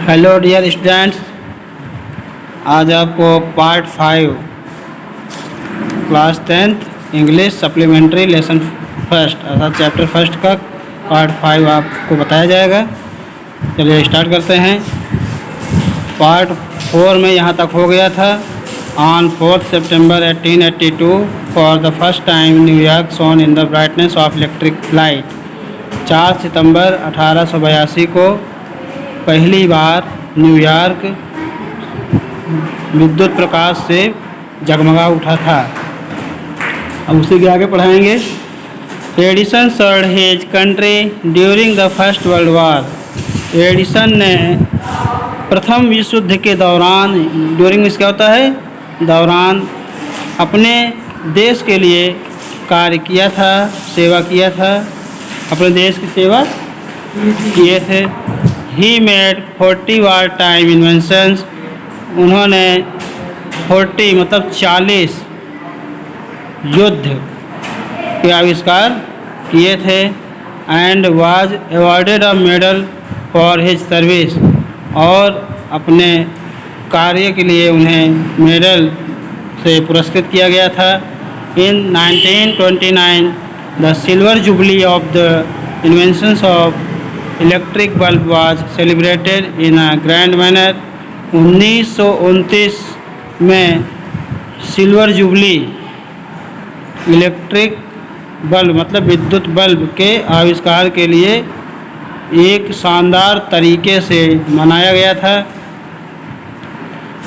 Hello dear students, आज आपको part 5 class 10th English supplementary lesson first अर्थात chapter first का पार्ट 5 आपको बताया जाएगा। चलिए स्टार्ट करते हैं। पार्ट 4 में यहाँ तक हो गया था। On 4 September 1882 for the first time New York shown in the brightness of electric light. 4 सितंबर 1882 को पहली बार न्यूयॉर्क विद्युत प्रकाश से जगमगा उठा था। अब उसी के आगे पढ़ाएंगे। Edison served his country during the first world war. Edison ने प्रथम विश्व युद्ध के दौरान, ड्यूरिंग मीन्स क्या होता है, दौरान अपने देश के लिए कार्य किया था, सेवा किया था, अपने देश की सेवा किए थे। He made 40 war time inventions। उन्होंने 40 मतलब 40 युद्ध के आविष्कार किए थे। and was awarded a medal for his service। और अपने कार्य के लिए उन्हें मेडल से पुरस्कृत किया गया था। In 1929 the silver jubilee of the inventions of electric bulb was celebrated in a grand manner. 1929 में सिल्वर जुबली इलेक्ट्रिक बल्ब मतलब विद्युत बल्ब के आविष्कार के लिए एक शानदार तरीके से मनाया गया था।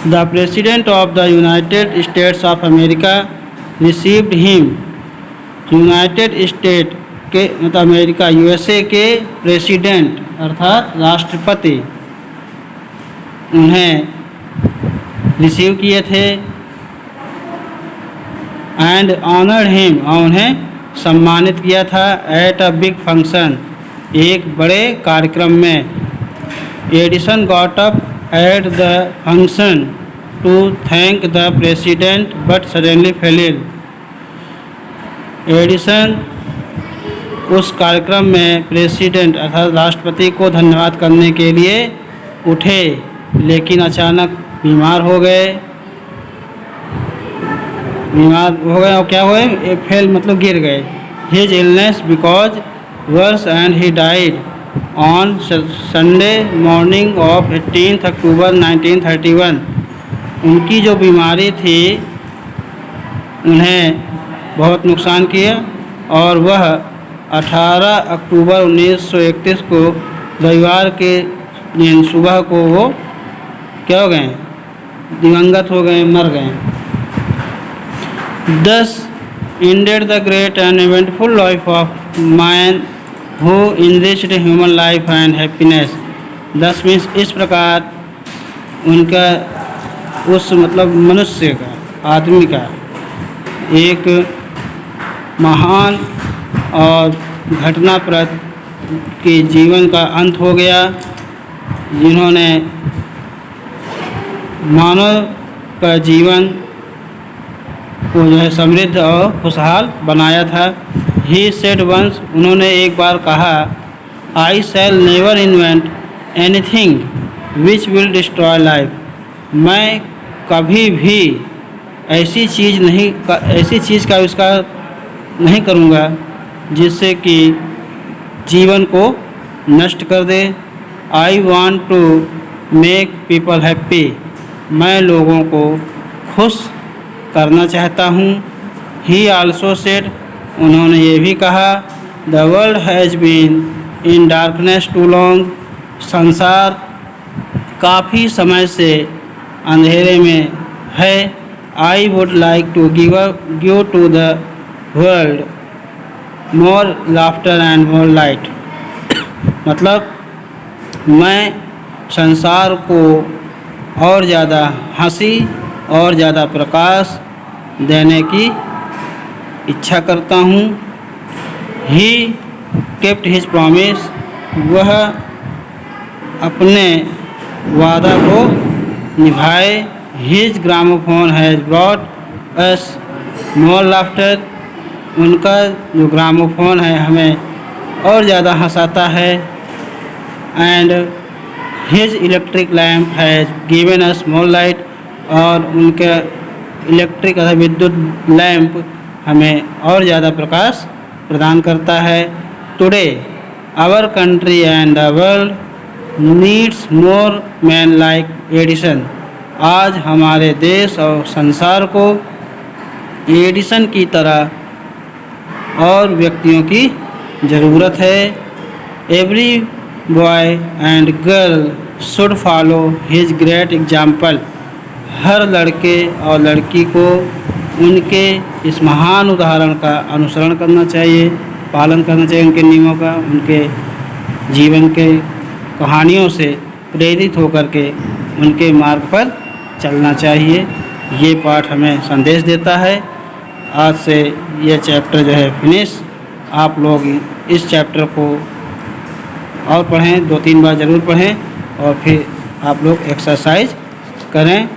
The president of the United states of America received him. United state के मतलब अमेरिका यूएसए के प्रेसिडेंट अर्थात राष्ट्रपति उन्हें रिसीव किए थे। एंड ऑनर्ड हिम, और उन्हें सम्मानित किया था एट अ बिग फंक्शन, एक बड़े कार्यक्रम में। Edison got up at the function to thank the president but suddenly fell. Edison उस कार्यक्रम में प्रेसिडेंट अर्थात राष्ट्रपति को धन्यवाद करने के लिए उठे, लेकिन अचानक बीमार हो गए और क्या हुए, फेल मतलब गिर गए। His illness because worse and he died on Sunday morning of 18 October 1931। उनकी जो बीमारी थी उन्हें बहुत नुकसान किया और वह 18 अक्टूबर 1931 को रविवार के दिन सुबह को वो क्या हो गए, दिवंगत हो गए, मर गए। Thus ended the great and eventful life of man who enriched human life and happiness। Thus means इस प्रकार उनका उस मतलब मनुष्य का, आदमी का एक महान और घटनाप्रद के जीवन का अंत हो गया, जिन्होंने मानव का जीवन को जो है समृद्ध और खुशहाल बनाया था। ही सेड वंस, उन्होंने एक बार कहा, I shall never invent anything which will destroy life. मैं कभी भी ऐसी चीज़ का आविष्कार नहीं करूँगा जिससे कि जीवन को नष्ट कर दे। I want to make people happy. मैं लोगों को खुश करना चाहता हूँ। ही आल्सो सेड, उन्होंने ये भी कहा, the world has been in darkness too long. संसार काफ़ी समय से अंधेरे में है। I would like to give to the world more laughter and more light. मतलब मैं संसार को और ज़्यादा हंसी और ज़्यादा प्रकाश देने की इच्छा करता हूँ। ही केप्ट हिज प्रॉमिस, वह अपने वादा को निभाए। His gramophone has brought us more laughter, उनका जो ग्रामोफोन है हमें और ज़्यादा हंसाता है। And his electric lamp has given a small light, और उनका इलेक्ट्रिक अथवा विद्युत लैंप हमें और ज़्यादा प्रकाश प्रदान करता है। Today our country and the world needs more man like Edison. आज हमारे देश और संसार को एडिसन की तरह और व्यक्तियों की ज़रूरत है। Every boy and girl should follow his great example. हर लड़के और लड़की को उनके इस महान उदाहरण का अनुसरण करना चाहिए, पालन करना चाहिए उनके नियमों का, उनके जीवन के कहानियों से प्रेरित होकर के उनके मार्ग पर चलना चाहिए। ये पाठ हमें संदेश देता है। आज से ये चैप्टर जो है फिनिश। आप लोग इस चैप्टर को और पढ़ें, 2-3 बार ज़रूर पढ़ें और फिर आप लोग एक्सरसाइज करें।